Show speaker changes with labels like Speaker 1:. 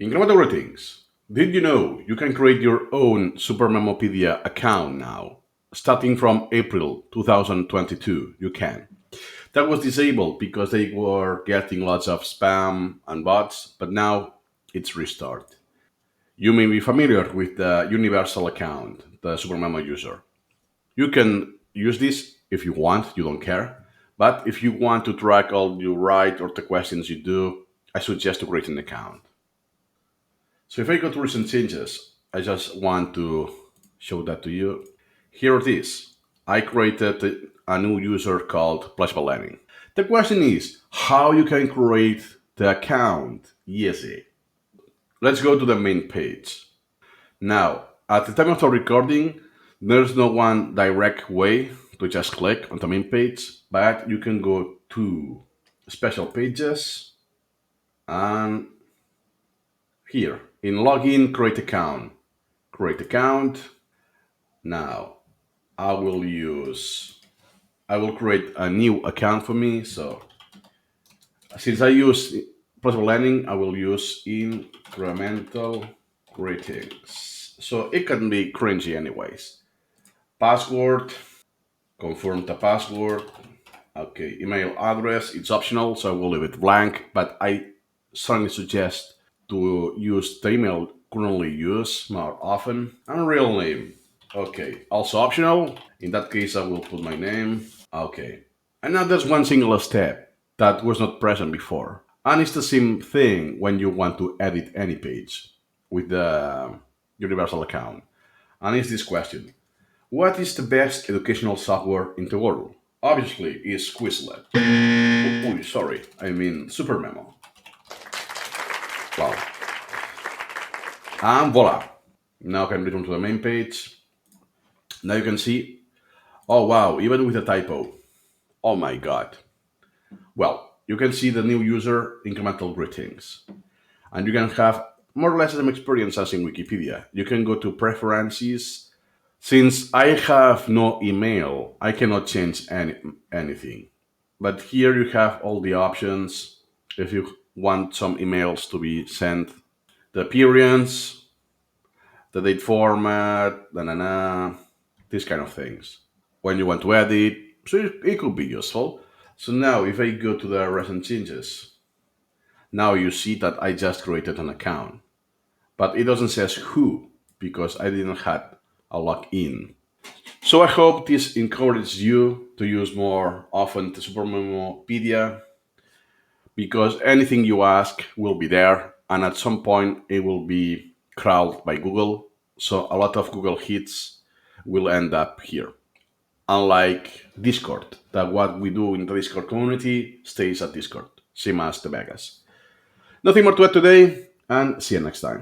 Speaker 1: Incremental greetings. Did you know you can create your own Supermemopedia account now? Starting from April 2022, you can. That was disabled because they were getting lots of spam and bots, but now it's restored. You may be familiar with the universal account, the Supermemo user. You can use this if you want, you don't care. But if you want to track all you write or the questions you do, I suggest to create an account. So if I go to recent changes, I just want to show that to you. Here it is. I created a new user called Pleasurable Learning. The question is how you can create the account easy. Let's go to the main page. Now, at the time of the recording, there's no one direct way to just click on the main page, but you can go to special pages and here in login, create account. Create account. Now, I will create a new account for me. So since I use Possible Learning, I will use Incremental Greetings. So it can be cringy anyways. Password, confirm the password. Okay, email address, it's optional, so I will leave it blank, but I strongly suggest to use the email currently used more often. And real name. Okay, also optional. In that case, I will put my name. Okay. And now there's one single step that was not present before. And it's the same thing when you want to edit any page with the universal account. And it's this question. What is the best educational software in the world? Obviously, is Quizlet. Oh, sorry, I mean Supermemo. Wow. And voila. Now I can return to the main page. Now you can see, oh wow, even with a typo. Oh my god. Well, you can see the new user incremental greetings. And you can have more or less the same experience as in Wikipedia. You can go to preferences. Since I have no email, I cannot change anything. But here you have all the options. If you want some emails to be sent, the appearance, the date format, these kind of things. When you want to edit, so it could be useful. So now if I go to the recent changes, now you see that I just created an account. But it doesn't say who because I didn't have a login. So I hope this encourages you to use more often the Supermemopedia because anything you ask will be there and at some point it will be crawled by Google. So a lot of Google hits will end up here. Unlike Discord, that what we do in the Discord community stays at Discord, same as the Vegas. Nothing more to add today and see you next time.